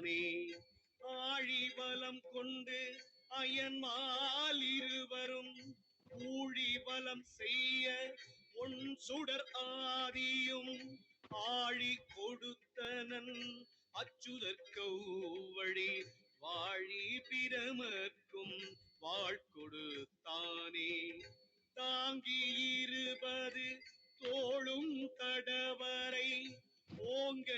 தானே ஆழிபலம் கொண்டு அயன்மால் இருவரும் ஊழிபலம் செய்ய ஒன் சுடர் ஆதியும் ஆழி கொடுத்தனன் அச்சுதற்கௌவழி வாழி பிரமர்க்கும் வாழ்கொடுத்தானே தாங்கி இருபது தோளும் தடவரை ஓங்க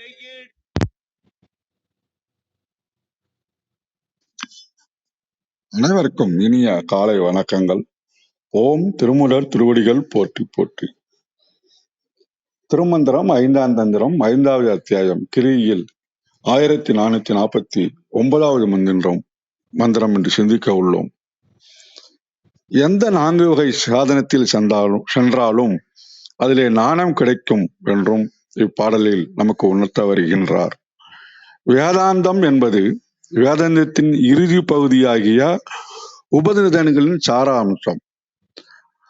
அனைவருக்கும் இனிய காலை வணக்கங்கள். ஓம் திருமூலர் திருவடிகள் போற்றி போற்றி. திருமந்திரம் 5ஆம் தந்திரம் 5வது அத்தியாயம் கிரியில் 1449வது மந்திரம் என்று சிந்திக்க உள்ளோம். எந்த 4 வகை சாதனத்தில் சென்றாலும் அதிலே ஞானம் கிடைக்கும் என்றும் இப்பாடலில் நமக்கு உணர்த்த வருகின்றார். வேதாந்தம் என்பது வேதாந்தத்தின் இறுதி பகுதியாகிய உபநிடதங்களின் சாராம்சம்.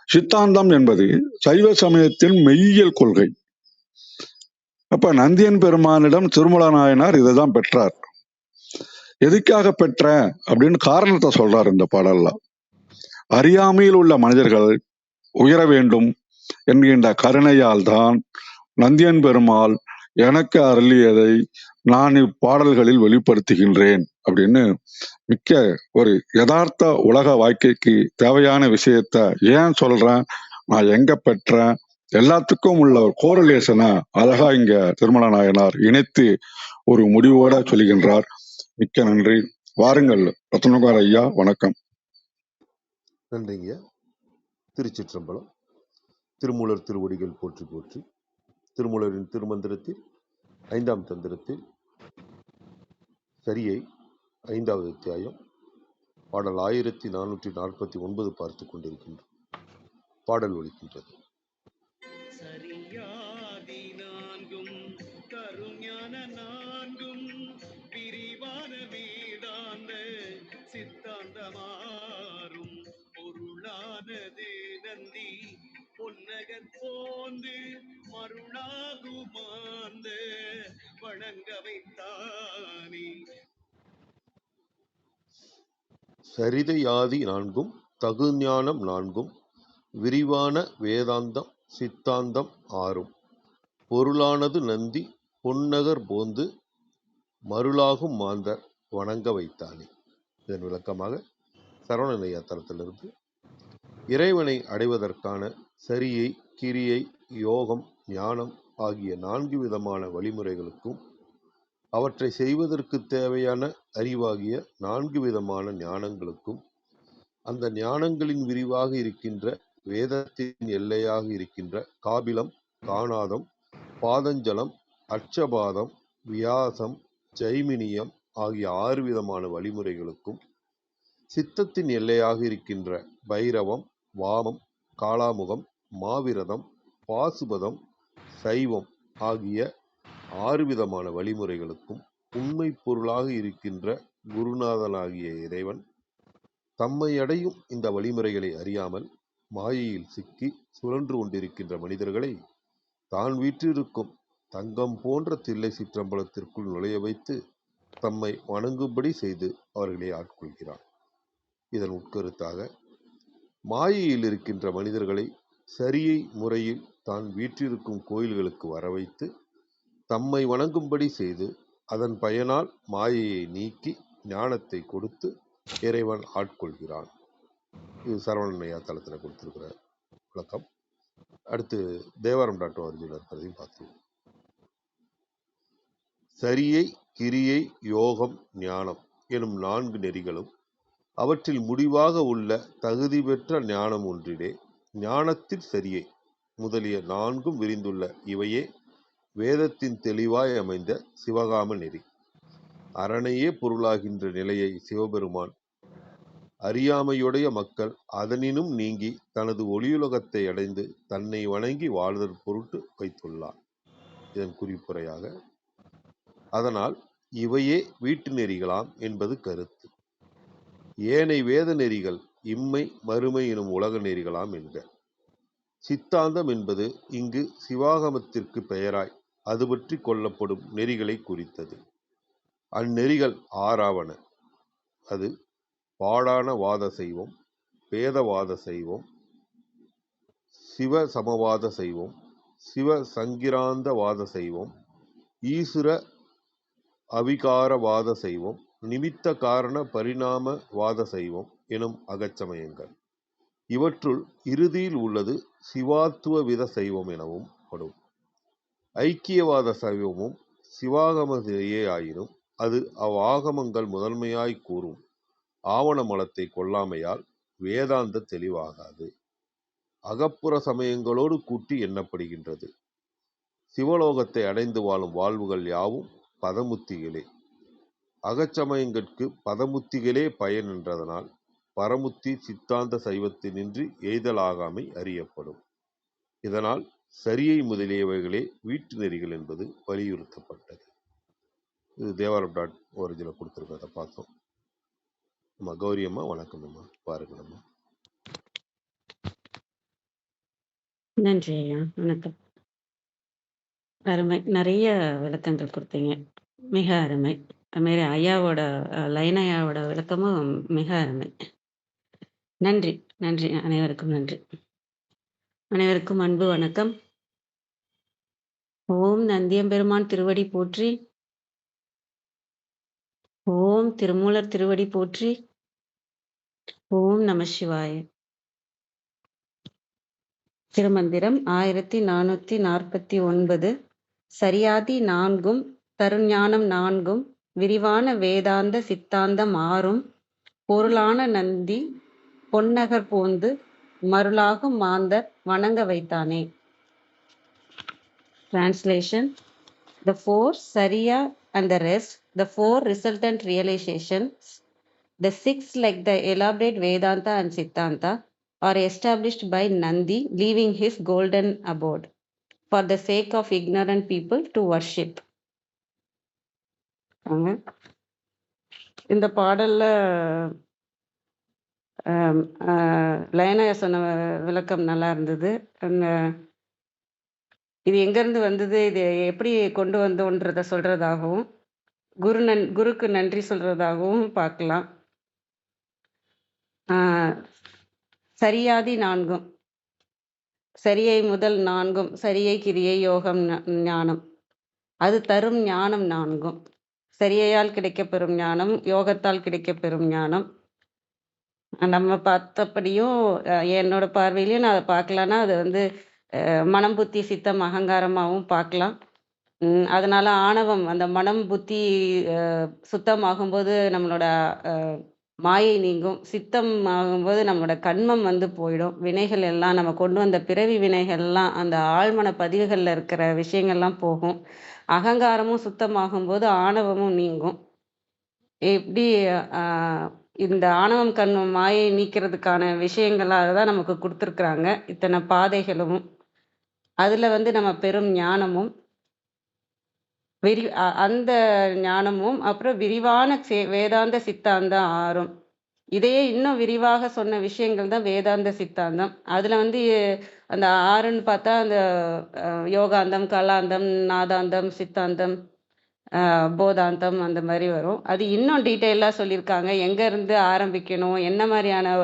சித்தாந்தம் என்பது சைவ சமயத்தின் மெய்யியல் கொள்கை. அப்ப நந்தியன் பெருமானிடம் திருமூல நாயனார் இதைதான் பெற்றார். எதுக்காக பெற்ற அப்படின்னு காரணத்தை சொல்றார் இந்த பாடல்ல. அறியாமையில் உள்ள மனிதர்கள் உயர வேண்டும் என்கின்ற கருணையால் தான் நந்தியன் பெருமாள் எனக்கு அருளியதை நான் இப்பாடல்களில் வெளிப்படுத்துகின்றேன் அப்படின்னு மிக்க ஒரு யதார்த்த உலக வாழ்க்கைக்கு தேவையான விஷயத்த ஏன் சொல்றேன், நான் எங்க பெற்றேன், எல்லாத்துக்கும் உள்ள ஒரு கோரிலேஷனை அழகா இங்க திருமல நாயனார் இணைத்து ஒரு முடிவோட சொல்லுகின்றார். மிக்க நன்றி. வாருங்கள் ரத்னகுமார் ஐயா, வணக்கம். நன்றிங்க. திருச்சிற்றம்பலம். திருமூலர் திருவடிகள் போற்றி போற்றி. திருமூலரின் திருமந்திரத்தில் 5ஆம் தந்திரத்தில் சரியை 5வது அத்தியாயம் பாடல் 1449 பார்த்து கொண்டிருக்கின்றோம். பாடல் ஒலிக்கின்றது. சரியாதி நான்கும் கருஞான நான்கும் விரிவான வேதாந்த சித்தாந்தமாறும் பொருளானது நந்தி பொன்னகர் போந்து மருளாகுமாந்த வணங்க வைத்தானே. சரிதையாதி நான்கும் தகுஞானம் நான்கும் விரிவான வேதாந்தம் சித்தாந்தம் ஆறும் பொருளானது நந்தி பொன்னகர் போந்து மருளாகும் மாந்தர் வணங்க வைத்தானே. இதன் விளக்கமாக சரவணனையா தளத்திலிருந்து இறைவனை அடைவதற்கான சரியை, கிரியை, யோகம், ஞானம் ஆகிய 4 விதமான வழிமுறைகளுக்கும் அவற்றை செய்வதற்கு தேவையான அறிவாகிய 4 விதமான ஞானங்களுக்கும் அந்த ஞானங்களின் விரிவாக இருக்கின்ற வேதத்தின் எல்லையாக இருக்கின்ற காபிலம், காணாதம், பாதஞ்சலம், அட்சபாதம், வியாசம், ஜைமினியம் ஆகிய 6 விதமான வழிமுறைகளுக்கும் சித்தத்தின் எல்லையாக இருக்கின்ற பைரவம், வாமம், காளாமுகம், மாவிரதம், பாசுபதம், சைவம் ஆகிய 6 விதமான வழிமுறைகளுக்கும் உண்மை பொருளாக இருக்கின்ற குருநாதனாகிய இறைவன் தம்மை அடையும் இந்த வழிமுறைகளை அறியாமல் மாயையில் சிக்கி சுழன்று கொண்டிருக்கின்ற மனிதர்களை தான் வீற்றிருக்கும் தங்கம் போன்ற தில்லை சிற்றம்பலத்திற்குள் நுழைய வைத்து தம்மை வணங்கும்படி செய்து அவர்களை ஆட்கொள்கிறான். இதன் உட்கருத்தாக மாயையில் இருக்கின்ற மனிதர்களை சரியை முறையில் தான் வீற்றிருக்கும் கோயில்களுக்கு வர வைத்து தம்மை வணங்கும்படி செய்து அதன் பயனால் மாயையை நீக்கி ஞானத்தை கொடுத்து இறைவன் ஆட்கொள்கிறான். இது சரவணனையா தளத்தில் கொடுத்திருக்கிற விளக்கம். அடுத்து தேவாரம் டாக்டர் அர்ஜுன் இருக்கிறதையும் பார்த்துருவோம். சரியை, கிரியை, யோகம், ஞானம் எனும் 4 நெறிகளும் அவற்றில் முடிவாக உள்ள தகுதி பெற்ற ஞானம் ஒன்றிலே ஞானத்தில் சரியை முதலிய 4ம் விரிந்துள்ள இவையே வேதத்தின் தெளிவாய் அமைந்த சிவகாம நெறி. அறனையே பொருளாகின்ற நிலையை சிவபெருமான் அறியாமையுடைய மக்கள் அதனினும் நீங்கி தனது ஒளியுலகத்தை அடைந்து தன்னை வணங்கி வாழ்தல் பொருட்டு வைத்துள்ளார். இதன் குறிப்புரையாக அதனால் இவையே வீட்டு நெறிகளாம் என்பது கருத்து. ஏனை வேத நெறிகள் இம்மை மறுமை எனும் உலக நெறிகளாம் என்க. சித்தாந்தம் என்பது இங்கு சிவாகமத்திற்கு பெயராய் அது பற்றி கொள்ளப்படும் நெறிகளை குறித்தது. அந்நெறிகள் ஆறாவன. அது பாடான வாத செய்வோம், பேதவாத செய்வோம், சிவ சமவாத செய்வோம், சிவ சங்கிராந்த வாத செய்வோம், ஈசுர அவிகாரவாத செய்வோம், நிமித்த காரண பரிணாம வாத செய்வோம் எனும் அகச்சமயங்கள். இவற்றுள் இறுதியில் உள்ளது சிவாத்துவ வித சைவம் எனவும் படும். ஐக்கியவாத சைவமும் சிவாகமத்திலேயே ஆயினும் அது அவ்வாகமங்கள் முதன்மையாய் கூறும் ஆவண மலத்தை கொள்ளாமையால் வேதாந்த தெளிவாகாது. அகப்புற சமயங்களோடு கூட்டி எண்ணப்படுகின்றது. சிவலோகத்தை அடைந்து வாழும் வாழ்வுகள் யாவும் பதமுத்திகளே. அகச்சமயங்கட்கு பதமுத்திகளே பயன் என்றதனால் பரமுத்தி சித்தாந்த சைவத்தினின்று எய்தலாகாமை அறியப்படும். இதனால் சரியை முதலியவைகளே வீட்டு நெறிகள் என்பது வலியுறுத்தப்பட்டது. இது தேவாரம்.org கொடுத்துருக்கிறத பார்த்தோம். அம்மா கௌரி அம்மா வணக்கம் அம்மா. பாருங்கம்மா. நன்றி ஐயா, வணக்கம். அருமை, நிறைய விளக்கங்கள் கொடுத்தீங்க, மிக அருமை. அதுமாரி ஐயாவோட லைன் ஐயாவோட விளக்கமும் மிக அருமை. நன்றி நன்றி, அனைவருக்கும் நன்றி. அனைவருக்கும் அன்பு வணக்கம். ஓம் நந்தியம்பெருமான் திருவடி போற்றி, ஓம் திருமூலர் திருவடி போற்றி, ஓம் நம சிவாய. திருமந்திரம் 1449. சரியாதி 4 தருஞானம் 4 விரிவான வேதாந்த சித்தாந்தம் 6 பொருளான நந்தி பொன்னகர் போந்து மருளாகும் மாந்தர் வணங்க வைத்தானே. Translation: The four Sariya and the rest, the four resultant realizations, the six like the elaborate Vedanta and Siddhanta, are established by Nandi leaving his golden abode for the sake of ignorant people to worship. இந்த பாடல்ல லைனாயா சொன்ன விளக்கம் நல்லா இருந்தது. இது எங்கேருந்து வந்தது, இது எப்படி கொண்டு வந்தோன்றத சொல்றதாகவும் குருக்கு நன்றி சொல்றதாகவும் பார்க்கலாம். சரியாதி 4 சரியை முதல் 4 சரியை கிரியை யோகம் ஞானம் அது தரும் ஞானம் 4 சரியையால் கிடைக்கப்பெறும் ஞானம், யோகத்தால் கிடைக்கப்பெறும் ஞானம். நம்ம பார்த்தபடியும் என்னோட பார்வையிலையும் நான் அதை பார்க்கலான்னா அது வந்து மனம் புத்தி சித்தம் அகங்காரமாகவும் பார்க்கலாம். அதனால ஆணவம், அந்த மனம் புத்தி சுத்தமாகும்போது நம்மளோட மாயை நீங்கும். சித்தம் ஆகும்போது நம்மளோட கண்மம் வந்து போயிடும். வினைகள் எல்லாம் நம்ம கொண்டு வந்த பிறவி வினைகள்லாம் அந்த ஆழ்மன பதிவுகளில் இருக்கிற விஷயங்கள்லாம் போகும். அகங்காரமும் சுத்தமாகும்போது ஆணவமும் நீங்கும். எப்படி இந்த ஆணவம் கண்மம் மாயை நீக்கிறதுக்கான விஷயங்களாக தான் நமக்கு கொடுத்துருக்குறாங்க இத்தனை பாதைகளும். அதில் வந்து நம்ம பெரும் ஞானமும் அந்த ஞானமும் அப்புறம் விரிவான வேதாந்த சித்தாந்தம் 6. இதையே இன்னும் விரிவாக சொன்ன விஷயங்கள் தான் வேதாந்த சித்தாந்தம். அதில் வந்து அந்த 6ன்னு பார்த்தா அந்த யோகாந்தம், கலாந்தம், நாதாந்தம், சித்தாந்தம், போதாந்தம் அந்த மாதிரி வரும். அது இன்னும் டீட்டெயிலாக சொல்லியிருக்காங்க. எங்கேருந்து ஆரம்பிக்கணும், என்ன மாதிரியான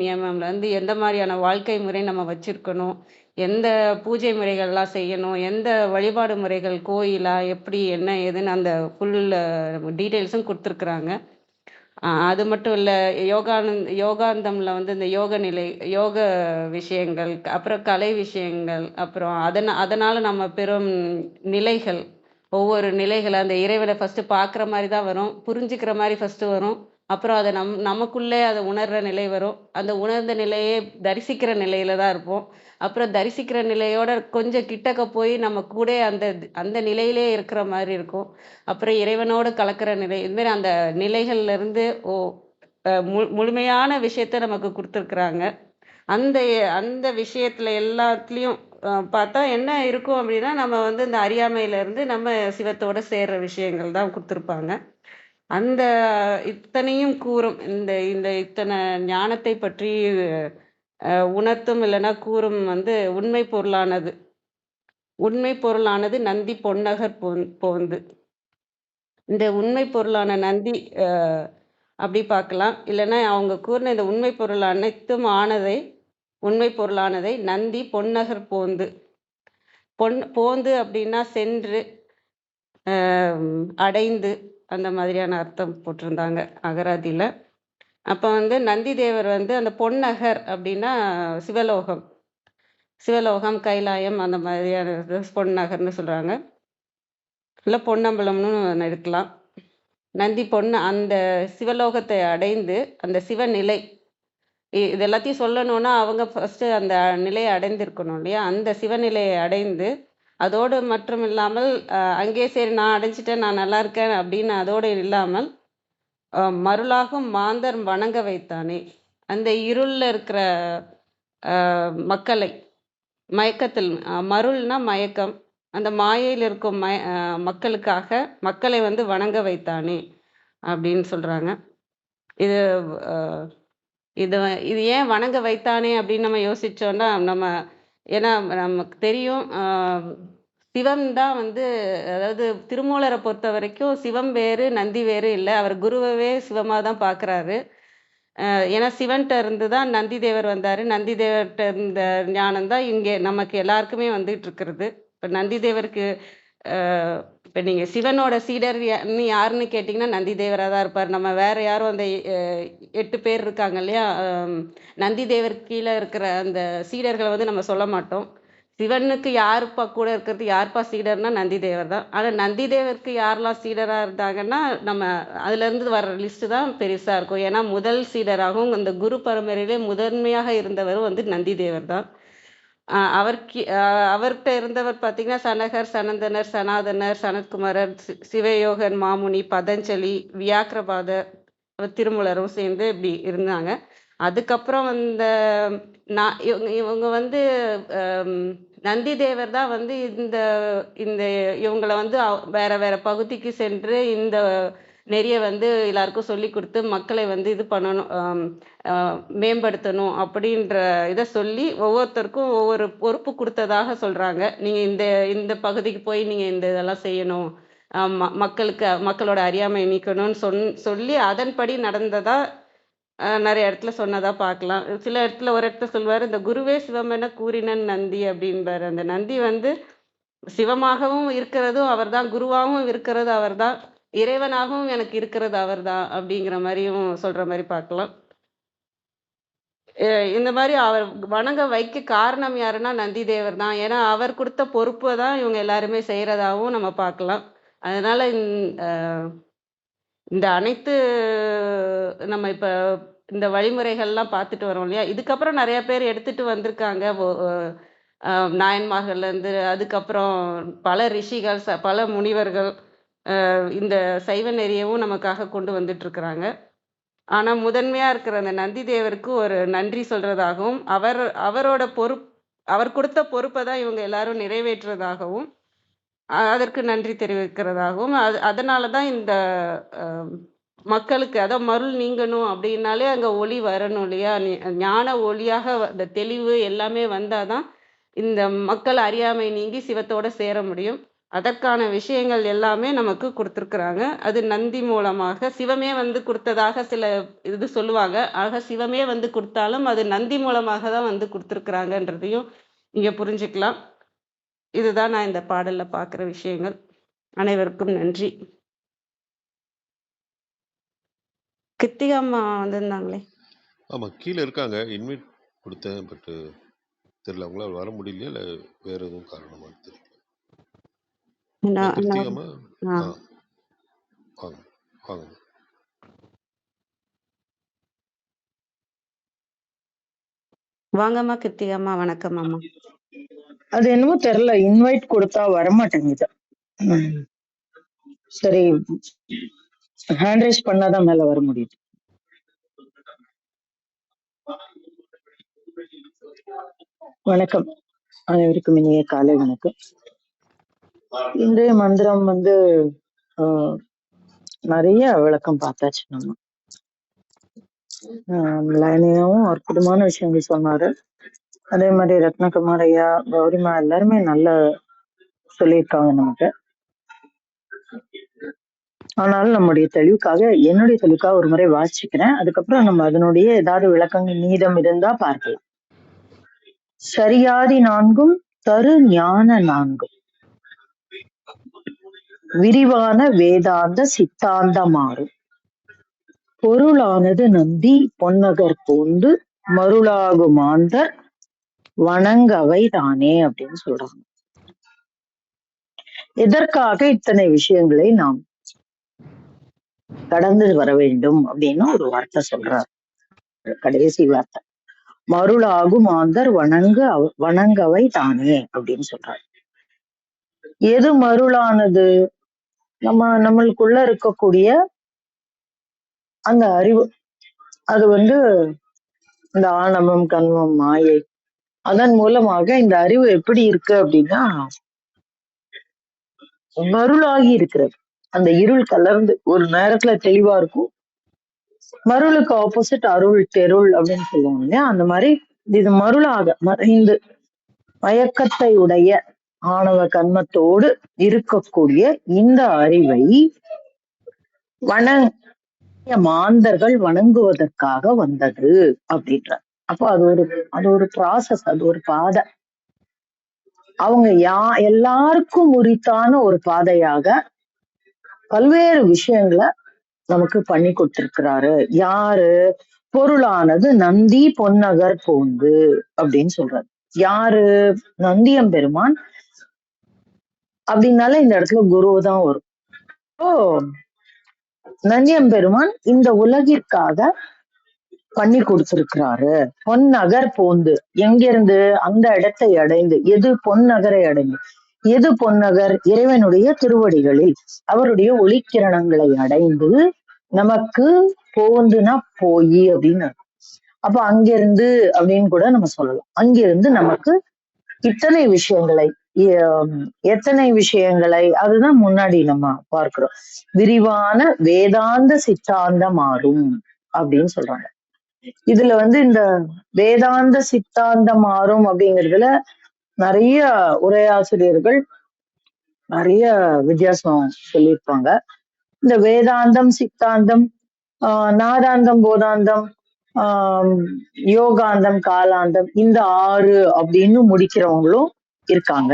நியமம்லேருந்து எந்த மாதிரியான வாழ்க்கை முறை நம்ம வச்சுருக்கணும், எந்த பூஜை முறைகள்லாம் செய்யணும், எந்த வழிபாடு முறைகள் கோயிலா எப்படி என்ன ஏதுன்னு அந்த ஃபுல் டீட்டெயில்ஸும் கொடுத்துருக்குறாங்க. அது மட்டும் இல்லை, யோகாந்தமில் வந்து இந்த யோக நிலை, யோக விஷயங்கள், அப்புறம் கலை விஷயங்கள், அப்புறம் அதனால் நம்ம பெரும் நிலைகள், ஒவ்வொரு நிலைகளை அந்த இறைவனை ஃபஸ்ட்டு பார்க்குற மாதிரி தான் வரும், புரிஞ்சுக்கிற மாதிரி ஃபஸ்ட்டு வரும். அப்புறம் அதை நமக்குள்ளே அதை உணர்கிற நிலை வரும். அந்த உணர்ந்த நிலையே தரிசிக்கிற நிலையில தான் இருப்போம். அப்புறம் தரிசிக்கிற நிலையோட கொஞ்சம் கிட்டக்க போய் நம்ம கூட அந்த நிலையிலே இருக்கிற மாதிரி இருக்கும். அப்புறம் இறைவனோடு கலக்கிற நிலை, இதுமாரி அந்த நிலைகள்லேருந்து முழுமையான விஷயத்த நமக்கு கொடுத்துருக்குறாங்க. அந்த விஷயத்தில் எல்லாத்துலேயும் பார்த்தா என்ன இருக்கும் அப்படின்னா, நம்ம வந்து இந்த அறியாமையிலேருந்து நம்ம சிவத்தோடு சேர்ற விஷயங்கள் தான் கொடுத்துருப்பாங்க. அந்த இத்தனையும் கூறும் இந்த இத்தனை ஞானத்தை பற்றி உணர்த்தும் இல்லைன்னா கூறும் வந்து உண்மை பொருளானது நந்தி பொன்னகர் போந்து. இந்த உண்மை பொருளான நந்தி அப்படி பார்க்கலாம். இல்லைன்னா அவங்க கூறின இந்த உண்மை பொருள் அனைத்தும் ஆனதை உண்மை பொருளானதை நந்தி பொன்னகர் போந்து. போந்து அப்படின்னா சென்று, அடைந்து, அந்த மாதிரியான அர்த்தம் போட்டிருந்தாங்க அகராதியில். அப்போ வந்து நந்தி தேவர் வந்து அந்த பொன்னகர் அப்படின்னா சிவலோகம், கைலாயம் அந்த மாதிரியான பொன்னகர்னு சொல்கிறாங்க. இல்லை பொன்னம்பலம்னு எடுக்கலாம். நந்தி அந்த சிவலோகத்தை அடைந்து அந்த சிவநிலை, இது எல்லாத்தையும் சொல்லணும்னா அவங்க ஃபர்ஸ்ட் அந்த நிலையை அடைந்திருக்கணும் இல்லையா? அந்த சிவநிலையை அடைந்து அதோடு மற்றும் இல்லாமல் அங்கேயே சரி நான் அடைஞ்சிட்டேன், நான் நல்லா இருக்கேன் அப்படின்னு அதோடு இல்லாமல் மருளாகும் மாந்தர் வணங்க வைத்தானே. அந்த இருளில் இருக்கிற மக்களை மயக்கத்தில், மருள்னா மயக்கம், அந்த மாயையில் இருக்கும் மக்களுக்காக மக்களை வந்து வணங்க வைத்தானே அப்படின்னு சொல்கிறாங்க. இது இது ஏன் வணங்க வைத்தானே அப்படின்னு நம்ம யோசிச்சோன்னா, ஏன்னா நமக்கு தெரியும் சிவம் தான் வந்து, அதாவது திருமூலரை பொறுத்த வரைக்கும் சிவம் வேறு நந்தி வேறு இல்லை. அவர் குருவவே சிவமாக தான் பார்க்குறாரு. ஏன்னா சிவன்கிட்ட இருந்து தான் நந்தி தேவர் வந்தார். நந்தி தேவர்கிட்ட இருந்த ஞானம் தான் இங்கே நமக்கு எல்லாருக்குமே வந்துட்டு இருக்கிறது. இப்போ நந்தி தேவருக்கு இப்போ நீங்கள் சிவனோட சீடர் யாருன்னு கேட்டிங்கன்னா நந்தி தேவராக தான் இருப்பார். நம்ம வேறு யாரும் அந்த 8 பேர் இருக்காங்க இல்லையா, நந்தி தேவருக்கு கீழே இருக்கிற அந்த சீடர்களை வந்து நம்ம சொல்ல மாட்டோம். சிவனுக்கு யாருப்பா கூட இருக்கிறது, யாருப்பா சீடர்னா நந்தி தேவர் தான். ஆனால் நந்தி தேவருக்கு யாரெல்லாம் சீடராக இருந்தாங்கன்னா நம்ம அதுலேருந்து வர்ற லிஸ்ட்டு தான் பெருசாக இருக்கும். ஏன்னா முதல் சீடராகவும் அந்த குரு பரம்பரையிலே முதன்மையாக இருந்தவர் வந்து நந்தி தேவர் தான். அவர்கிட்ட இருந்தவர் பார்த்தீங்கன்னா சனகர், சனந்தனர், சனாதனர், சனத்குமாரர், சிவயோகன், மாமுனி, பதஞ்சலி, வியாக்கிரபாதர், திருமூலரும் சேர்ந்து இப்படி இருந்தாங்க. அதுக்கப்புறம் வந்த இவங்க வந்து நந்தி தேவர் தான் வந்து இந்த இவங்களை வந்து வேற வேற பகுதிக்கு சென்று இந்த நெறிய வந்து எல்லாருக்கும் சொல்லி கொடுத்து மக்களை வந்து இது பண்ணணும், மேம்படுத்தணும் அப்படின்ற இதை சொல்லி ஒவ்வொருத்தருக்கும் ஒவ்வொரு பொறுப்பு கொடுத்ததாக சொல்றாங்க. நீங்க இந்த பகுதிக்கு போய் நீங்க இந்த இதெல்லாம் செய்யணும், மக்களோட அறியாமை நீக்கணும்னு சொல்லி அதன்படி நடந்ததா நிறைய இடத்துல சொன்னதா பார்க்கலாம். சில இடத்துல ஒரு இடத்துல சொல்வார், இந்த குருவே சிவம் என கூறினன் நந்தி அப்படின்பாரு. அந்த நந்தி வந்து சிவமாகவும் இருக்கிறதும் அவர் தான், குருவாகவும் இருக்கிறது அவர் தான், இறைவனாகவும் எனக்கு இருக்கிறது அவர் தான் அப்படிங்கிற மாதிரியும் சொல்ற மாதிரி பார்க்கலாம். இந்த மாதிரி அவர் வணங்க வைக்க காரணம் யாருன்னா நந்தி தேவர் தான். ஏன்னா அவர் கொடுத்த பொறுப்பை தான் இவங்க எல்லாருமே செய்யறதாகவும் நம்ம பார்க்கலாம். அதனால இந்த அனைத்து நம்ம இப்போ இந்த வழிமுறைகள்லாம் பார்த்துட்டு வரோம் இல்லையா, இதுக்கப்புறம் நிறைய பேர் எடுத்துட்டு வந்திருக்காங்க. நாயன்மார்கள்லேருந்து அதுக்கப்புறம் பல ரிஷிகள், பல முனிவர்கள் இந்த சைவ நெறியவும் நமக்காக கொண்டு வந்துட்டு இருக்கிறாங்க. ஆனால் முதன்மையாக இருக்கிற அந்த நந்தி தேவருக்கு ஒரு நன்றி சொல்றதாகவும் அவரோட அவர் கொடுத்த பொறுப்பை தான் இவங்க எல்லாரும் நிறைவேற்றுறதாகவும் அதற்கு நன்றி தெரிவிக்கிறதாகவும் அதனால தான் இந்த மக்களுக்கு அதான் மருள் நீங்கணும் அப்படின்னாலே அங்கே ஒளி வரணும் இல்லையா, ஞான ஒளியாக அந்த தெளிவு எல்லாமே வந்தாதான் இந்த மக்கள் அறியாமை நீங்கி சிவத்தோட சேர முடியும். அதற்கான விஷயங்கள் எல்லாமே நமக்கு கொடுத்துருக்குறாங்க. அது நந்தி மூலமாக சிவமே வந்து கொடுத்ததாக சில இது சொல்லுவாங்க. ஆக சிவமே வந்து கொடுத்தாலும் அது நந்தி மூலமாக தான் வந்து கொடுத்துருக்குறாங்கன்றதையும் இங்கே புரிஞ்சுக்கலாம். இதுதான் நான் இந்த பாடல்ல பார்க்குற விஷயங்கள். அனைவருக்கும் நன்றி. கிருத்திகம்மா வந்திருந்தாங்களே. ஆமாம், கீழே இருக்காங்க. இன்வைட் கொடுத்தேன், பட் தெரியல அவங்களால வர முடியலையா இல்லை வேற எதுவும் காரணமாக தெரியல. கிருத்திகம்மா வாங்க வாங்க. வாங்கம்மா கிருத்திகம்மா. வணக்கம் அம்மா. அது என்னமோ தெரியல, இன்வைட் கொடுத்தா வரமாட்டேங்குது. சரி, ஹேண்ட் ரைஸ் பண்ணாதான் மேல வர முடியுது. வணக்கம் அனைவருக்கும், இனிய காலை வணக்கம். இன்றைய மந்திரம் வந்து நிறைய விளக்கம் பார்த்தாச்சு. நம்ம லைனையாவும் அற்புதமான விஷயங்கள் சொன்னாரு. அதே மாதிரி ரத்னகுமார் ஐயா, கௌரிமா எல்லாருமே நல்ல சொல்லியிருக்காங்க நமக்கு. ஆனாலும் நம்முடைய தெளிவுக்காக, என்னுடைய தெளிவுக்காக ஒரு முறை வாசிக்கிறேன். அதுக்கப்புறம் நம்ம அதனுடைய ஏதாவது விளக்கங்கள் மீதம் இருந்தா பார்க்கலாம். சரியாதி நான்கும் தரு ஞான நான்கும் விரிவான வேதாந்த சித்தாந்தமாறும் பொருளானது நந்தி பொன்னகர் போந்து மருளாகு மாந்தர் வணங்கவை தானே அப்படின்னு சொல்றாங்க. எதற்காக இத்தனை விஷயங்களை நாம் கடந்து வர வேண்டும் அப்படின்னு ஒரு வார்த்தை சொல்றார். கடைசி வார்த்தை மருளாகு மாந்தர் வணங்கவை தானே அப்படின்னு சொல்றாரு. எது மருளானது? நம்மளுக்குள்ள இருக்கக்கூடிய அந்த அறிவு, அது இந்த ஆணவம் கண்மம் மாயை, அதன் மூலமாக இந்த அறிவு எப்படி இருக்கு அப்படின்னா மருளாகி இருக்கிறது. அந்த இருள் கலர்ந்து ஒரு நேரத்துல தெளிவா இருக்கும், மருளுக்கு ஆப்போசிட் அருள் தெருள் அப்படின்னு சொல்லுவாங்க இல்லையா, அந்த மாதிரி இது மருளாக மறைந்து மயக்கத்தை உடைய ஆணவ கண்மத்தோடு இருக்கக்கூடிய இந்த அறிவை மாந்தர்கள் வணங்குவதற்காக வந்தது அப்படின்ற. அப்போ அது ஒரு ப்ராசஸ், அது ஒரு பாதை. அவங்க எல்லாருக்கும் உரித்தான ஒரு பாதையாக பல்வேறு விஷயங்களை நமக்கு பண்ணி கொடுத்திருக்கிறாரு. யாரு? பொருளானது நந்தி பொன்னகர் போந்து அப்படின்னு சொல்றாரு. யாரு? நந்தியம்பெருமான். அப்படின்னால இந்த இடத்துல குருதான் வரும். ஓ, நந்தியம்பெருமான் இந்த உலகிற்காக பண்ணி கொடுத்திருக்கிறாரு. பொன்னகர் போந்து, எங்கிருந்து? அந்த இடத்தை அடைந்து. எது? பொன்னகரை அடைந்து. எது பொன்னகர்? இறைவனுடைய திருவடிகளில் அவருடைய ஒளிக்கிரணங்களை அடைந்து நமக்கு போந்துனா போய் அப்படின்னு. அப்ப அங்கிருந்து அப்படின்னு கூட நம்ம சொல்லலாம். அங்கிருந்து நமக்கு இத்தனை விஷயங்களை, எத்தனை விஷயங்களை, அதுதான் முன்னாடி நம்ம பார்க்கிறோம். விரிவான வேதாந்த சித்தாந்தம் மாறும் அப்படின்னு சொல்றாங்க. இதுல இந்த வேதாந்த சித்தாந்தம் மாறும் அப்படிங்கிறதுல நிறைய உரையாசிரியர்கள் நிறைய வித்தியாசம் சொல்லியிருப்பாங்க. இந்த வேதாந்தம், சித்தாந்தம், நாதாந்தம், போதாந்தம், யோகாந்தம், காலாந்தம், இந்த 6 அப்படின்னு முடிக்கிறவங்களும் இருக்காங்க.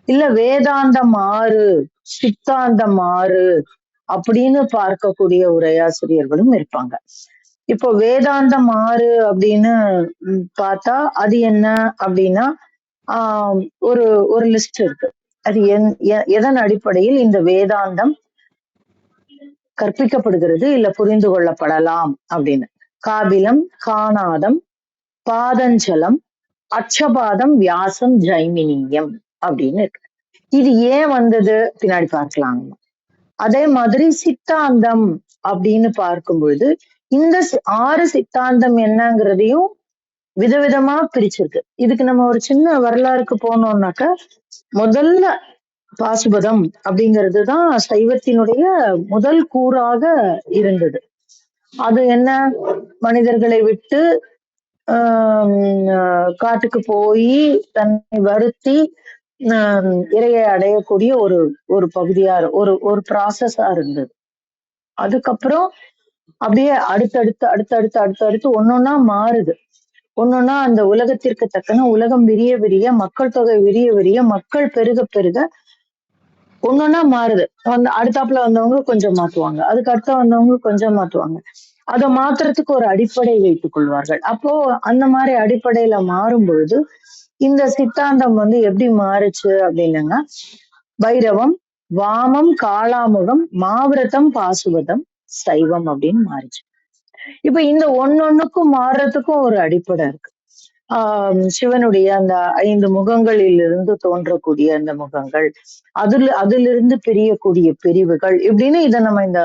இல்ல வேதாந்தம் 6 சித்தாந்தம் 6 அப்படின்னு பார்க்கக்கூடிய உரையாசிரியர்களும் இருப்பாங்க. இப்போ வேதாந்தம் 6 அப்படின்னு பார்த்தா அது என்ன அப்படின்னா ஒரு லிஸ்ட் இருக்கு. அது எதன் அடிப்படையில் இந்த வேதாந்தம் கற்பிக்கப்படுகிறது இல்ல புரிந்து கொள்ளப்படலாம் அப்படின்னு. காபிலம், காணாதம், பாதஞ்சலம், அச்சபாதம், வியாசம், ஜைமினியம் அப்படின்னு இருக்கு. இது ஏன் வந்தது பின்னாடி பார்க்கலாம். அதே மாதிரி சித்தாந்தம் அப்படின்னு பார்க்கும்பொழுது இந்த 6 சித்தாந்தம் என்னங்கிறதையும் விதவிதமா பிரிச்சிருக்கு. இதுக்கு நம்ம ஒரு சின்ன வரலாறுக்கு போனோம்னாக்க, முதல்ல பாசுபதம் அப்படிங்கிறதுதான் சைவத்தினுடைய முதல் கூறாக இருந்தது. அது என்ன? மனிதர்களை விட்டு காட்டுக்கு போய் தன்னை வருத்தி இறையை அடையக்கூடிய ஒரு பகுதியா ஒரு ப்ராசஸா இருந்தது. அதுக்கப்புறம் அப்படியே அடுத்தடுத்து ஒன்னொன்னா மாறுது. ஒன்னொன்னா அந்த உலகத்திற்கு தக்கன உலகம் விரிய விரிய, மக்கள் தொகை விரிய விரிய, மக்கள் பெருக பெருக ஒன்னொன்னா மாறுது. அடுத்தாப்புல வந்தவங்க கொஞ்சம் மாத்துவாங்க, அதுக்கு அடுத்த வந்தவங்க கொஞ்சம் மாத்துவாங்க. அதை மாத்துறதுக்கு ஒரு அடிப்படை வைத்துக் கொள்வார்கள். அப்போ அந்த மாதிரி அடிப்படையில மாறும் பொழுது இந்த சித்தாந்தம் எப்படி மாறுச்சு அப்படின்னா, பைரவம், வாமம், காளாமுகம், மாவிரதம், பாசுபதம், சைவம் அப்படின்னு மாறுச்சு. இப்ப இந்த ஒன்னொன்னுக்கும் மாறுறதுக்கும் ஒரு அடிப்படை இருக்கு. சிவனுடைய அந்த 5 முகங்களில் இருந்து தோன்றக்கூடிய அந்த முகங்கள், அதிலிருந்து பிரியக்கூடிய பிரிவுகள் இப்படின்னு இதை நம்ம இந்த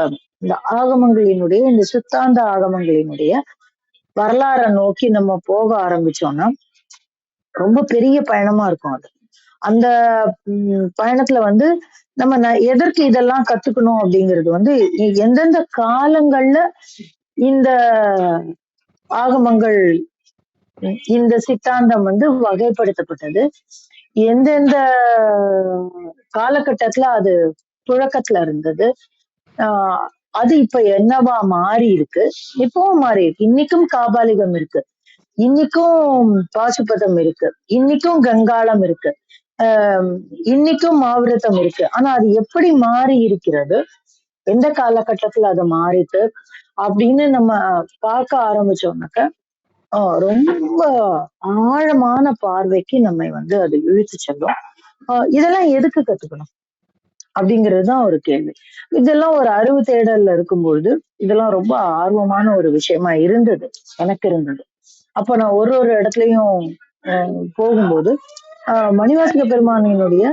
ஆகமங்களினுடைய, இந்த சித்தாந்த ஆகமங்களினுடைய வரலாறை நோக்கி நம்ம போக ஆரம்பிச்சோம்னா ரொம்ப பெரிய பயணமா இருக்கும். அது அந்த பயணத்துல நம்ம எதற்கு இதெல்லாம் கத்துக்கணும் அப்படிங்கிறது எந்தெந்த காலங்கள்ல இந்த ஆகமங்கள், இந்த சித்தாந்தம் வகைப்படுத்தப்பட்டது, எந்தெந்த காலகட்டத்துல அது புழக்கத்துல இருந்தது, ஆஹ் அது இப்ப என்னவா மாறி இருக்கு, இப்பவும் மாறி இருக்கு. இன்னைக்கும் காபாலிகம் இருக்கு, இன்னைக்கும் பாசுபதம் இருக்கு, இன்னைக்கும் கங்காளம் இருக்கு, ஆஹ் இன்னைக்கும் மாவிரதம் இருக்கு. ஆனா அது எப்படி மாறி இருக்கிறது, எந்த காலகட்டத்துல அது மாறிட்டு அப்படின்னு நம்ம பார்க்க ஆரம்பிச்சோம்னாக்க ரொம்ப ஆழமான பார்வைக்கு நம்மை வந்து அது இழுத்து செல்லும். இதெல்லாம் எதுக்கு கத்துக்கணும் அப்படிங்கிறதுதான் ஒரு கேள்வி. இதெல்லாம் ஒரு அறிவு தேடல்ல இருக்கும்பொழுது இதெல்லாம் ரொம்ப ஆர்வமான ஒரு விஷயமா இருந்தது, எனக்கு இருந்தது. அப்ப நான் ஒரு ஒரு இடத்துலயும் போகும்போது மணிவாசக பெருமானினுடைய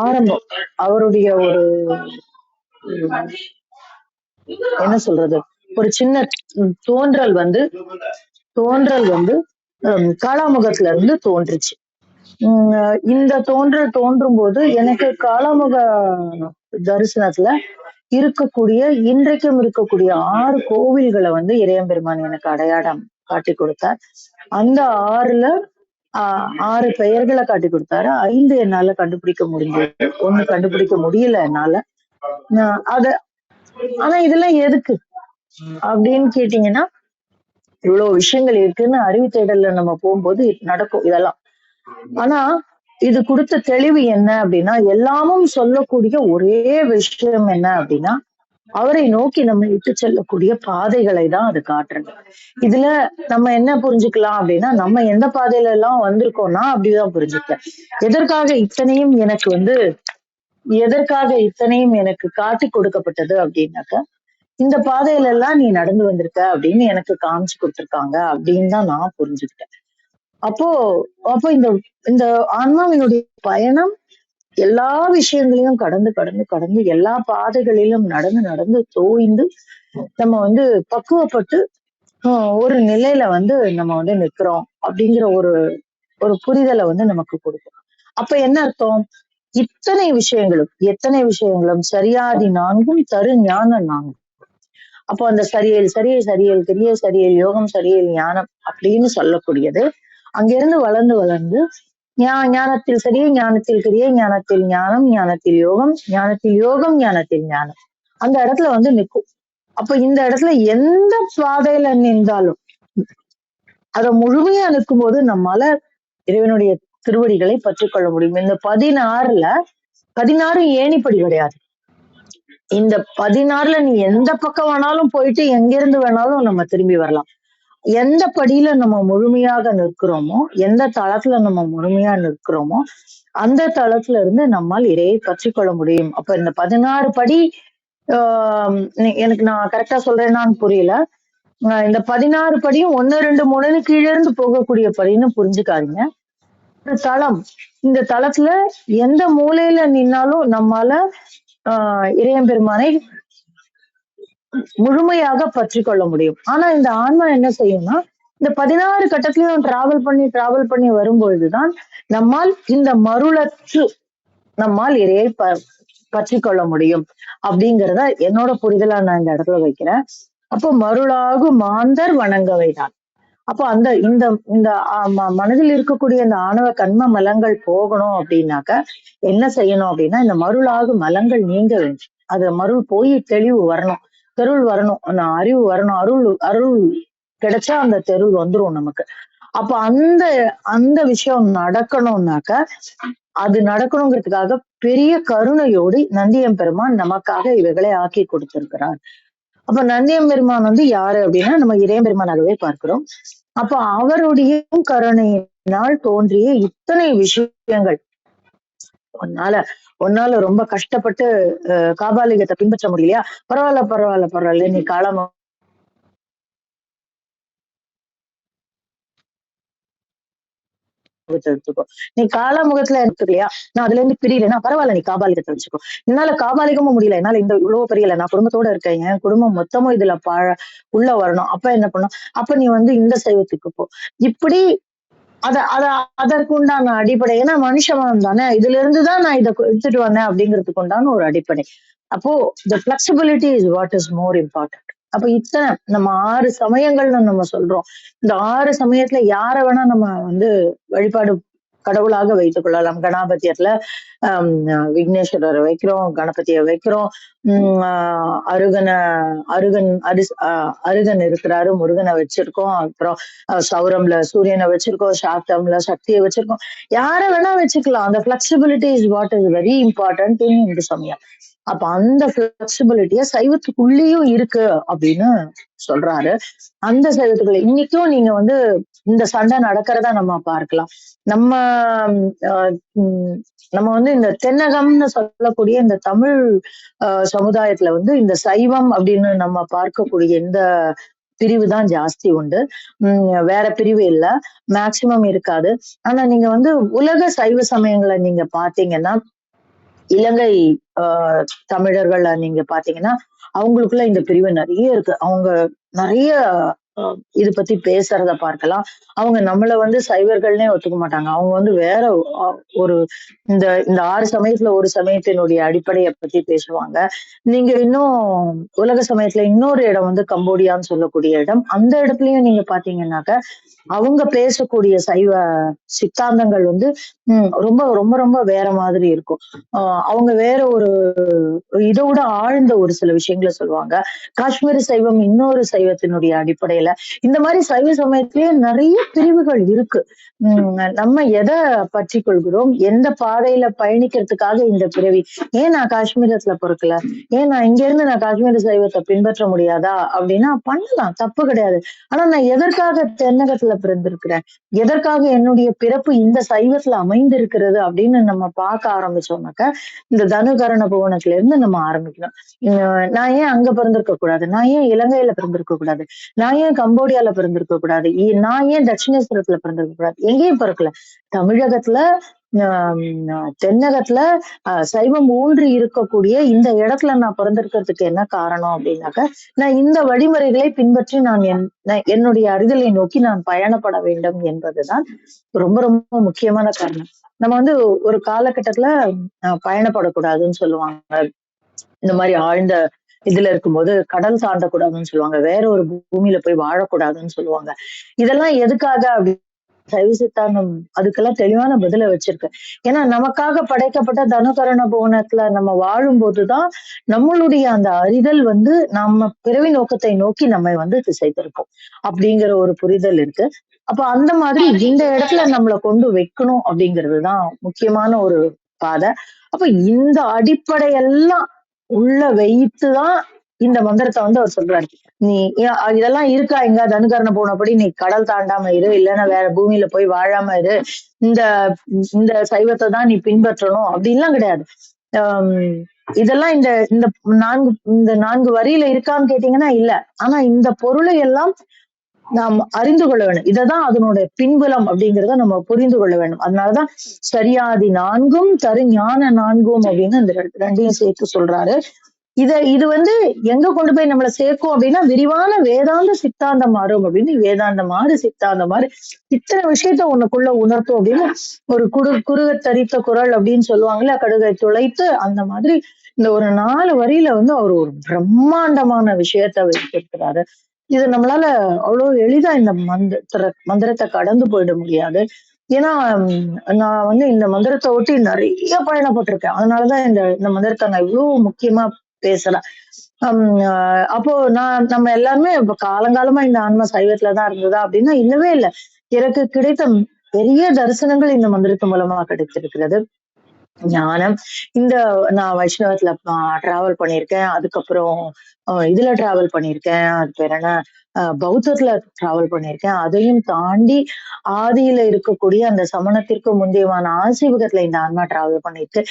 ஆரம்பம், அவருடைய ஒரு என்ன சொல்றது, ஒரு சின்ன தோன்றல் வந்து காளாமுகத்துல இருந்து தோன்றுச்சு. இந்த தோன்றும் போது எனக்கு காளாமுக தரிசனத்துல இருக்கக்கூடிய, இன்றைக்கும் இருக்கக்கூடிய 6 கோவில்களை வந்து இறையம்பெருமான் எனக்கு அடையாளம் காட்டி கொடுத்தார். அந்த 6ல 6 பெயர்களை காட்டி கொடுத்தாரு. 5 என்னால கண்டுபிடிக்க முடிஞ்சது, 1 கண்டுபிடிக்க முடியல என்னால. அத ஆனா இதெல்லாம் எதுக்கு அப்படின்னு கேட்டீங்கன்னா, இவ்வளவு விஷயங்கள் இருக்குன்னு அறிவு தேடல்ல நம்ம போகும்போது நடக்கும் இதெல்லாம். ஆனா இது கொடுத்த தெளிவு என்ன அப்படின்னா, எல்லாமும் சொல்லக்கூடிய ஒரே விஷயம் என்ன அப்படின்னா, அவரை நோக்கி நம்ம இட்டு செல்லக்கூடிய பாதைகளை தான் அது காட்டுறது. இதுல நம்ம என்ன புரிஞ்சுக்கலாம் அப்படின்னா, நம்ம எந்த பாதையில எல்லாம் வந்திருக்கோம்னா அப்படிதான் புரிஞ்சுக்கலாம். எதற்காக இத்தனையும் எனக்கு காட்டி கொடுக்கப்பட்டது அப்படின்னாக்க, இந்த பாதையில எல்லாம் நீ நடந்து வந்திருக்க அப்படின்னு எனக்கு காமிச்சு கொடுத்திருக்காங்க அப்படின்னு தான் நான் புரிஞ்சுக்கிட்டேன். அப்போ இந்த இந்த ஆன்மாவினுடைய பயணம் எல்லா விஷயங்களையும் கடந்து எல்லா பாதைகளிலும் நடந்து தோய்ந்து நம்ம வந்து பக்குவப்பட்டு ஒரு நிலையில வந்து நம்ம வந்து நிக்கிறோம் அப்படிங்கிற ஒரு புரிதலை வந்து நமக்கு கொடுக்கும். அப்ப என்ன அர்த்தம், எத்தனை விஷயங்களும் சரியாதி 4ம் தரு ஞான 4. அப்போ அந்த சரியல் கிரிய சரியல் யோகம் சரியல் ஞானம் அப்படின்னு சொல்லக்கூடியது அங்கிருந்து வளர்ந்து ஞானத்தில் சரியை, ஞானத்தில் கிரியை, ஞானத்தில் ஞானம், ஞானத்தில் யோகம், ஞானத்தில் ஞானம் அந்த இடத்துல வந்து நிற்கும். அப்ப இந்த இடத்துல எந்த பாதையில நின்றாலும் அதை முழுமையா நிற்கும் போது நம்மால இறைவனுடைய திருவடிகளை பற்றிக்கொள்ள முடியும். இந்த 16 ஏணிப்படி கிடையாது. இந்த 16ல நீ எந்த பக்கம் வேணாலும் போயிட்டு எங்கிருந்து வேணாலும் நம்ம திரும்பி வரலாம். எந்த படியில நம்ம முழுமையாக நிற்கிறோமோ, எந்த தளத்துல நம்ம முழுமையா நிற்கிறோமோ அந்த தளத்துல இருந்து நம்மால் இறையை பற்றிக்கொள்ள முடியும். அப்ப இந்த 16 படி எனக்கு நான் கரெக்டா சொல்றேன்னான்னு புரியல. இந்த 16 படியும் 1, 2, 3 கீழே இருந்து போகக்கூடிய படின்னு புரிஞ்சுக்காதீங்க. ஒரு தளம், இந்த தளத்துல எந்த மூலையில நின்னாலும் நம்மால இறையம்பெருமானை முழுமையாக பற்றி கொள்ள முடியும். ஆனா இந்த ஆன்மா என்ன செய்யும்னா, இந்த 16 கட்டத்திலையும் டிராவல் பண்ணி வரும்பொழுதுதான் நம்மால் இந்த மருளற்று நம்மால் இறையை பற்றி கொள்ள முடியும் அப்படிங்கிறத என்னோட புரிதலா நான் இந்த இடத்துல வைக்கிறேன். அப்போ மருளாகு மாந்தர் வணங்கவைதான். அப்போ அந்த இந்த இந்த மனதில் இருக்கக்கூடிய இந்த ஆணவ கண்ம மலங்கள் போகணும் அப்படின்னாக்க என்ன செய்யணும் அப்படின்னா, இந்த மருளாகு மலங்கள் நீங்க வேண்டும். அது மருள் போய் தெளிவு வரணும், தெருள் வரணும், அந்த அறிவு வரணும், அருள் கிடைச்சா அந்த தெருள் வந்துரும் நமக்கு. அப்ப அந்த விஷயம் நடக்கணும்னாக்க, அது நடக்கணுங்கிறதுக்காக பெரிய கருணையோடு நந்தியம்பெருமான் நமக்காக இவைகளை ஆக்கி கொடுத்திருக்கிறார். அப்ப நந்தியம்பெருமான் வந்து யாரு அப்படின்னா, நம்ம இறையம்பெருமானாகவே பார்க்கிறோம். அப்ப அவருடைய கருணையினால் தோன்றிய இத்தனை விஷயங்கள் உன்னால ரொம்ப கஷ்டப்பட்டு காபாலிகத்தை பின்பற்ற முடியலையா, பரவாயில்ல நீ காலமா எடுத்துக்கோ, நீ காலாமுகத்துல எடுத்துக்கலையா, நான் அதுல இருந்து பிரியலைன்னா பரவாயில்ல, நீ காபாலிகத்தை வச்சுக்கோ. என்னால காபாலிகமும் முடியல, என்னால இந்த இவ்வளவு பெரியல, நான் குடும்பத்தோட இருக்கேன், என் குடும்பம் மொத்தமும் இதுல உள்ள வரணும், அப்ப என்ன பண்ணும், அப்ப நீ வந்து இந்த சைவத்துக்கு போ. இப்படி அதற்குண்டான அடிப்படை, ஏன்னா மனுஷன் தானே, இதுல இருந்துதான் நான் இதை எடுத்துட்டு வந்தேன் அப்படிங்கிறதுக்கு உண்டான ஒரு அடிப்படை. அப்போ the flexibility is what is more important. அப்ப இத்தனை நம்ம 6 சமயங்கள்னு நம்ம சொல்றோம். இந்த 6 சமயத்துல யார வேணா நம்ம வந்து வழிபாடு கடவுளாக வைத்துக் கொள்ளலாம். கணாபத்தியத்துல விக்னேஸ்வரரை வைக்கிறோம், கணபதியை வைக்கிறோம். அருகனை அருகன் இருக்கிறாரு, முருகனை வச்சிருக்கோம். அப்புறம் சௌரம்ல சூரியனை வச்சிருக்கோம், சாக்தம்ல சக்தியை வச்சிருக்கோம். யாரை வேணா வச்சுக்கலாம். அந்த flexibility is what is very important in Hindu சமயம். அப்ப அந்த பிளெக்சிபிலிட்டிய சைவத்துக்குள்ளேயும் இருக்கு அப்படின்னு சொல்றாரு. அந்த சைவத்துக்குள்ள இன்னைக்கும் நீங்க இந்த சண்டை நடக்கிறதா நம்ம பார்க்கலாம். நம்ம இந்த தென்னகம்னு சொல்லக்கூடிய இந்த தமிழ் சமுதாயத்துல இந்த சைவம் அப்படின்னு நம்ம பார்க்கக்கூடிய இந்த பிரிவு தான் ஜாஸ்தி உண்டு. வேற பிரிவு இல்ல, மேக்சிமம் இருக்காது. ஆனா நீங்க உலக சைவ சமயங்களை நீங்க பாத்தீங்கன்னா, இலங்கை தமிழர்கள நீங்க பாத்தீங்கன்னா அவங்களுக்குள்ள இந்த பிரிவு நிறைய இருக்கு. அவங்க நிறைய இது பத்தி பேசுறத பார்க்கலாம். அவங்க நம்மள சைவர்கள்னே ஒத்துக்க மாட்டாங்க. அவங்க வேற ஒரு இந்த 6 சமயத்துல ஒரு சமயத்தினுடைய அடிப்படையை பத்தி பேசுவாங்க. நீங்க இன்னும் உலக சமயத்துல இன்னொரு இடம் கம்போடியான்னு சொல்லக்கூடிய இடம். அந்த இடத்துலயும் நீங்க பாத்தீங்கன்னாக்க அவங்க பேசக்கூடிய சைவ சித்தாந்தங்கள் ரொம்ப ரொம்ப ரொம்ப வேற மாதிரி இருக்கும். அவங்க வேற ஒரு இதோட ஆழ்ந்த ஒரு சில விஷயங்களை சொல்லுவாங்க. காஷ்மீரி சைவம் இன்னொரு சைவத்தினுடைய அடிப்படையில இந்த மாதிரி சைவ சமயத்திலேயே நிறைய பிரிவுகள் இருக்கு. நம்ம எதை பற்றி கொள்கிறோம், எந்த பாதையில பயணிக்கிறதுக்காக இந்த பிறவி. ஏன் நான் காஷ்மீரத்துல பிறக்கல, ஏன் நான் இங்க இருந்து நான் காஷ்மீரி சைவத்தை பின்பற்ற முடியாதா அப்படின்னா பண்ணலாம், தப்பு கிடையாது. ஆனா நான் எதற்காக தென்னகத்துல பிறந்திருக்கிறேன், எதற்காக என்னுடைய பிறப்பு இந்த சைவத்துல அமைந்திருக்கிறது அப்படின்னு நம்ம பார்க்க ஆரம்பிச்சோம்னாக்க இந்த தனுகரண புவனத்துல இருந்து நம்ம ஆரம்பிக்கணும். நான் ஏன் அங்க பிறந்திருக்க கூடாது, நான் ஏன் இலங்கையில பிறந்திருக்க கூடாது, நான் ஏன் கம்போடியால பிறந்திருக்க கூடாது, நான் ஏன் தட்சிணேஸ்வரத்துல பிறந்திருக்க கூடாது, எங்கேயும் பிறக்கல. தமிழகத்துல தென்னகத்துல சைவம் ஊன்றி இருக்கக்கூடிய இந்த இடத்துல நான் பிறந்திருக்கிறதுக்கு என்ன காரணம் அப்படின்னாக்க, நான் இந்த வழிமுறைகளை பின்பற்றி நான் என்னுடைய அறிதலை நோக்கி நான் பயணப்பட வேண்டும் என்பதுதான் ரொம்ப ரொம்ப முக்கியமான காரணம். நம்ம ஒரு காலகட்டத்துல பயணப்படக்கூடாதுன்னு சொல்லுவாங்க. இந்த மாதிரி ஆழ்ந்த இதுல இருக்கும்போது கடல் தாண்டக்கூடாதுன்னு சொல்லுவாங்க, வேற ஒரு பூமியில போய் வாழக்கூடாதுன்னு சொல்லுவாங்க. இதெல்லாம் எதுக்காக அப்படி சைவ சித்தாந்தம் அதுக்கெல்லாம் தெளிவான பதில வச்சிருக்கு. ஏன்னா நமக்காக படைக்கப்பட்ட தனுகரண புவனத்துல நம்ம வாழும் போதுதான் நம்மளுடைய அந்த அறிதல் நம்ம பிறவி நோக்கத்தை நோக்கி நம்ம திசை திருப்போம் அப்படிங்கிற ஒரு புரிதல் இருக்கு. அப்ப அந்த மாதிரி இந்த இடத்துல நம்மளை கொண்டு வைக்கணும் அப்படிங்கிறதுதான் முக்கியமான ஒரு பாதை. அப்ப இந்த அடிப்படையெல்லாம் உள்ள வைத்துதான் இந்த மந்திரத்தை அவர் சொல்றாரு. நீ இதெல்லாம் இருக்கா எங்க தனுகரண போனபடி நீ கடல் தாண்டாம இரு, இல்லைன்னா வேற பூமியில போய் வாழாம இரு, இந்த சைவத்தை தான் நீ பின்பற்றணும் அப்படின்லாம் கிடையாது. இதெல்லாம் இந்த 4 வரியில இருக்கான்னு கேட்டீங்கன்னா இல்ல. ஆனா இந்த பொருளை எல்லாம் நாம் அறிந்து கொள்ள வேண்டும். இததான் அதனுடைய பின்புலம் அப்படிங்கிறத நம்ம புரிந்து கொள்ள வேண்டும். அதனாலதான் சரியாதி 4ம் தரு ஞான 4ம் அப்படின்னு இந்த 2ஐயும் சேர்த்து சொல்றாரு. இது எங்க கொண்டு போய் நம்மளை சேர்க்கும் அப்படின்னா விரிவான வேதாந்த சித்தாந்தம் மாறும் அப்படின்னு. வேதாந்த மாறு சித்தாந்தம் மாறு இத்தனை விஷயத்த உனக்குள்ள உணர்த்தும் அப்படின்னு ஒரு குறுக தரித்த குரல் அப்படின்னு சொல்லுவாங்கல்ல, கடுகை துளைத்து அந்த மாதிரி இந்த ஒரு 4 வரியில அவர் ஒரு பிரம்மாண்டமான விஷயத்த வைத்திருக்கிறாரு. இது நம்மளால அவ்வளவு எளிதா இந்த மந்திரத்தை கடந்து போயிட முடியாது. ஏன்னா நான் இந்த மந்திரத்தை ஒட்டி நிறைய பயணப்பட்டிருக்கேன். அதனாலதான் இந்த மந்திரத்தை நான் இவ்வளவு முக்கியமா பேசலாம். அப்போ நம்ம எல்லாருமே இப்ப காலங்காலமா இந்த ஆன்மா சைவத்துலதான் இருந்ததா அப்படின்னா இல்லவே இல்லை. எனக்கு கிடைத்த பெரிய தரிசனங்கள் இந்த மந்திரத்து மூலமா கிடைத்திருக்கிறது. ஞானம் நான் வைஷ்ணவத்துல டிராவல் பண்ணியிருக்கேன், அதுக்கப்புறம் இதுல டிராவல் பண்ணியிருக்கேன், அது பேர் என்ன பௌத்தத்துல டிராவல் பண்ணியிருக்கேன். அதையும் தாண்டி ஆதியில இருக்கக்கூடிய அந்த சமணத்திற்கு முந்தையமான ஆசீவகத்துல இந்த ஆன்மா டிராவல் பண்ணிருக்கு.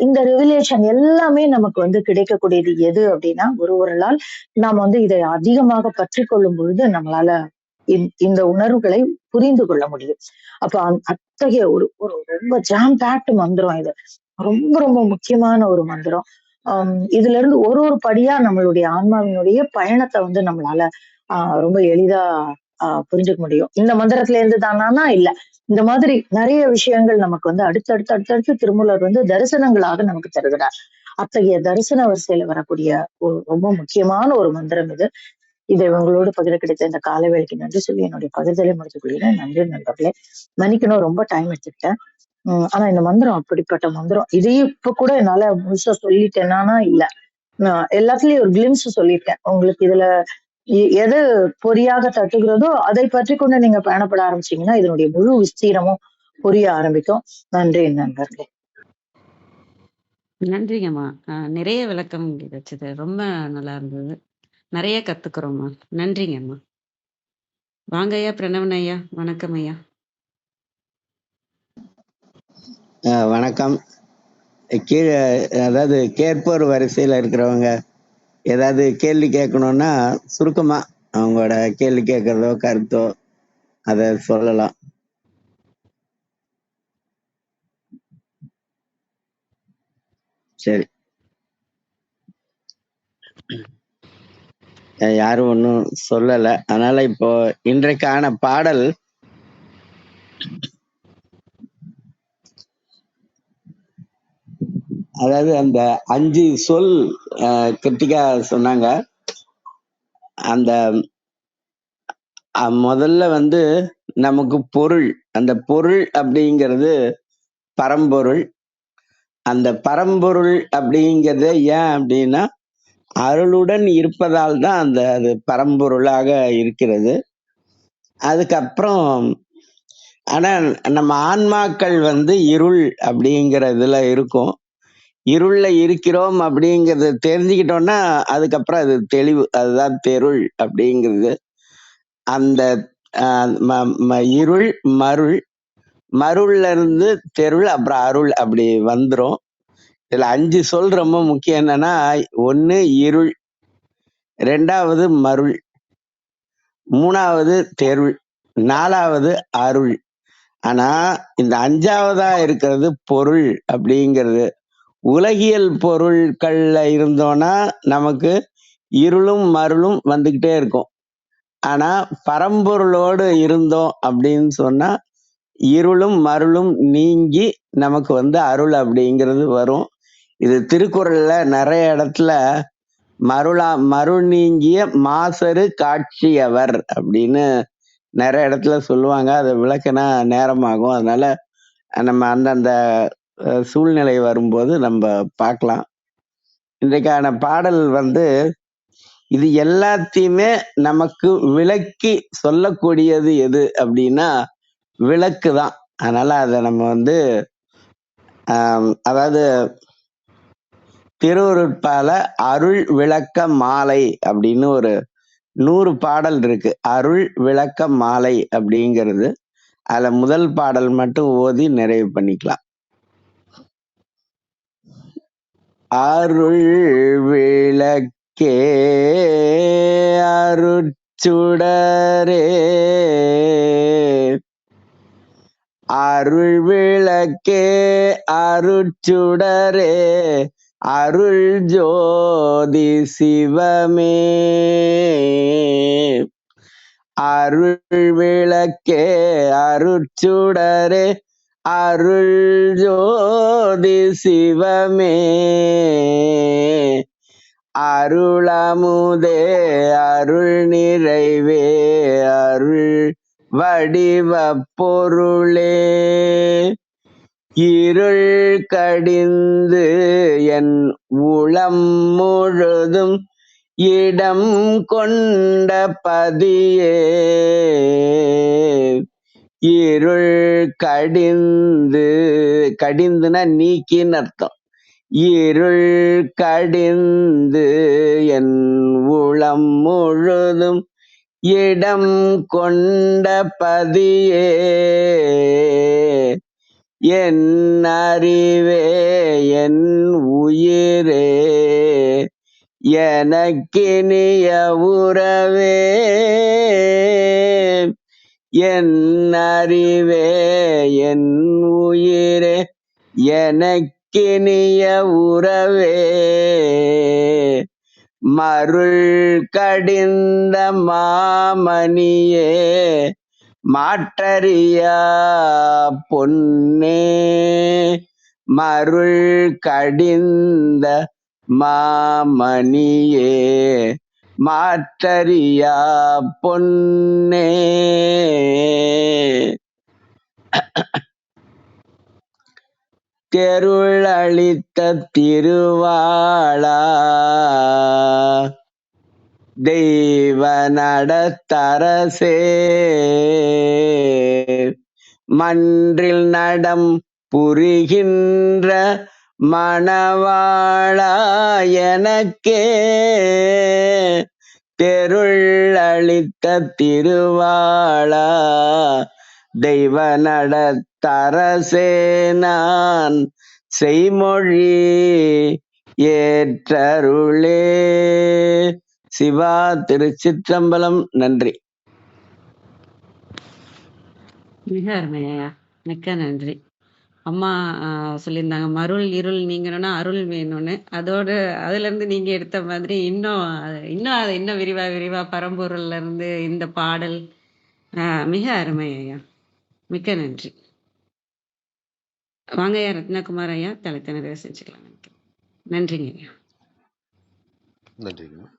இந்த ரெவலேஷன் எல்லாமே நமக்கு கிடைக்கக்கூடியது எது அப்படின்னா ஒருவரால் நாம இதை அதிகமாக பற்றி கொள்ளும் பொழுது நம்மளால இந்த உணர்வுகளை புரிந்து கொள்ள முடியும். அப்ப அத்தகைய ஒரு ரொம்ப ஜாம் பேக்ட் மந்திரம் இது. ரொம்ப ரொம்ப முக்கியமான ஒரு மந்திரம். இதுல இருந்து ஒரு படியா நம்மளுடைய ஆன்மாவினுடைய பயணத்தை நம்மளால ரொம்ப எளிதா புரிஞ்சுக்க முடியும். இந்த மந்திரத்துல இருந்து தானா இல்ல, இந்த மாதிரி நிறைய விஷயங்கள் நமக்கு அடுத்தடுத்து திருமூலர் தரிசனங்களாக நமக்கு தருகிறார். அத்தகைய தரிசன வரிசையில வரக்கூடிய ரொம்ப முக்கியமான ஒரு மந்திரம் இது. இதை உங்களோடு பகிர கிடைத்த இந்த காலை வேலைக்கு நன்றி சொல்லி என்னுடைய பகிர்தலை முடித்துக் கொள்கிறேன். நன்றி நண்பர்களே. மன்னிக்கணும், ரொம்ப டைம் எடுத்துக்கிட்டேன். ஆனா இந்த மந்திரம் அப்படிப்பட்ட மந்திரம். இதையும் இப்ப கூட என்னால முழுசா சொல்லிட்டேன்னா இல்ல, நான் எல்லாத்துலயும் ஒரு கிளிம்ஸ் சொல்லியிருக்கேன் உங்களுக்கு. இதுல எது பொறியாக தட்டுகிறதோ அதை பற்றி கொண்டு நீங்க பயணப்பட ஆரம்பிச்சீங்கன்னா இதனுடைய முழு விஸ்தீரமும் புரிய ஆரம்பிக்கும். நன்றி நண்பர்களே. நன்றிங்கம்மா. நிறைய விளக்கம் கிடைச்சது. ரொம்ப நல்லா இருந்தது. நிறைய கத்துக்கிறோம்மா. நன்றிங்கம்மா. வாங்க ஐயா பிரணவன் ஐயா. வணக்கம் ஐயா. வணக்கம். கீழே அதாவது கேட்போர் வரிசையில் இருக்கிறவங்க ஏதாவது கேள்வி கேட்கணும்னா சுருக்கமா அவங்களோட கேள்வி கேட்கறதோ கருத்தோ அதை சொல்லலாம். சரி, யாரும் ஒன்றும் சொல்லல. அதனால இப்போ இன்றைக்கான பாடல் அதாவது அந்த 5 சொல் கிருத்திகா சொன்னாங்க. அந்த முதல்ல வந்து நமக்கு பொருள், அந்த பொருள் அப்படிங்கிறது பரம்பொருள். அந்த பரம்பொருள் அப்படிங்கிறது ஏன் அப்படின்னா அருளுடன் இருப்பதால் தான் அது பரம்பொருளாக இருக்கிறது. அதுக்கப்புறம் ஆனா நம்ம ஆன்மாக்கள் வந்து இருள் அப்படிங்கிறதுல இருக்கும். இருள்ல இருக்கிறோம் அப்படிங்கறத தெரிஞ்சுக்கிட்டோம்னா அதுக்கப்புறம் அது தெளிவு, அதுதான் தெருள் அப்படிங்கிறது. அந்த இருள் மருள், மருள்ல இருந்து தெருள், அப்புறம் அருள் அப்படி வந்துரும். இதுல 5 சொல் ரொம்ப முக்கியம். என்னன்னா, 1 இருள், 2வது மருள், 3வது தெருள், 4வது அருள். ஆனா இந்த 5வதா இருக்கிறது பொருள் அப்படிங்கிறது. உலகியல் பொருட்கள்ல இருந்தோம்னா நமக்கு இருளும் மருளும் வந்துகிட்டே இருக்கும். ஆனா பரம்பொருளோடு இருந்தோம் அப்படின்னு சொன்னா இருளும் மருளும் நீங்கி நமக்கு வந்து அருள் அப்படிங்கிறது வரும். இது திருக்குறள்ல நிறைய இடத்துல மருள் நீங்கிய மாசரு காட்சியவர் அப்படின்னு நிறைய இடத்துல சொல்லுவாங்க. அதை விளக்கினா நேரமாகும். அதனால நம்ம அந்தந்த சூழ்நிலை வரும்போது நம்ம பார்க்கலாம். இன்றைக்கான பாடல் வந்து இது எல்லாத்தையுமே நமக்கு விளக்கி சொல்லக்கூடியது எது அப்படின்னா விளக்கு தான். அதனால அதை நம்ம வந்து அதாவது திருவருட்பால அருள் விளக்க மாலை அப்படின்னு ஒரு 100 பாடல் இருக்கு. அருள் விளக்க மாலை அப்படிங்கிறது. அதுல முதல் பாடல் மட்டும் ஓதி நிறைவு பண்ணிக்கலாம். அருள் விளக்கே அருட்சுடரே, அருள் விளக்கே அருட்சுடரே, அருள் ஜோதி சிவமே, அருள் விளக்கே அருட்சுடரே, அருள் ஜோதி சிவமே, அருளமுதே அருள் நிறைவே, அருள் வடிவ பொருளே, இருள் கடிந்து என் உளம் முழுதும் இடம் கொண்ட பதியே, இருள் கடிந்து, கடிந்துனா நீக்கின்னு அர்த்தம். இருள் கடிந்து என் உளம் முழுதும் இடம் கொண்ட பதியே, என் அறிவே என் உயிரே எனக்கினிய உறவே, என் அறிவே என் உயிரே எனக்கினிய உறவே, மருள் கடிந்த மாமணியே மாற்றறியா பொன்னே, மருள் கடிந்த மாமணியே மாற்றறியா பொன்னே. தெருளளித்த திருவாளா தெய்வ நடத்தரசே. மன்றில் நடம் புரிகின்ற மணவாளா எனக்கே. தெருளளித்த திருவாளா தெய்வ நடத்தரசே. நான் செய்மொழி ஏற்றருளே. சிவா திருச்சிற்றம்பலம். நன்றி. மிக அருமையா, மிக்க நன்றி. அம்மா சொல்லியிருந்தாங்க மருள் இருள் நீங்கணும்னா அருள் வேணும்னு. அதோடு அதுலேருந்து நீங்கள் எடுத்த மாதிரி இன்னும் அதை இன்னும் விரிவாக பரம்பொருள்ல இருந்து இந்த பாடல் மிக அருமை ஐயா, மிக்க நன்றி. வாங்க ஐயா ரத்னகுமார் ஐயா, தலைத்த நிறைய செஞ்சுக்கலாம். நன்றிங்க ஐயா. நன்றிங்கம்மா.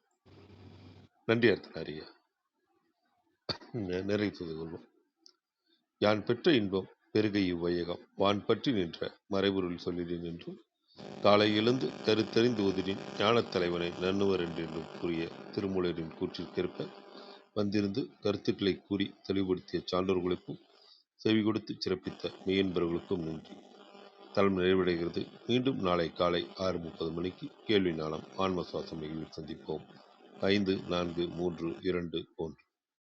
நன்றி அர்த்தநாரியா. நிறைவு செய்து கொள்வோம். யான் பெற்ற இன்பம் பெருகை இவ்வையகம் வான் பற்றி நின்ற மறைபொருள் சொல்லினேன் என்றும் காலை எழுந்து கருத்தறிந்து ஓதினின் ஞானத் தலைவனை நன்னுவர் என்றென்றும் கூறிய திருமூலரின் கூற்றிற்கேற்ப வந்திருந்து கருத்துக்களை கூறி தெளிவுபடுத்திய சான்றோர்களுக்கும் செவி கொடுத்து சிறப்பித்த மெய்யன்பர்களுக்கும் நன்றி. தளம் நிறைவடைகிறது. மீண்டும் நாளை காலை 6:30 மணிக்கு கேள்வி நாளம் ஆன்ம சுவாசம் நிகழ்வில் சந்திப்போம். 5, 4, 3, 2, 1.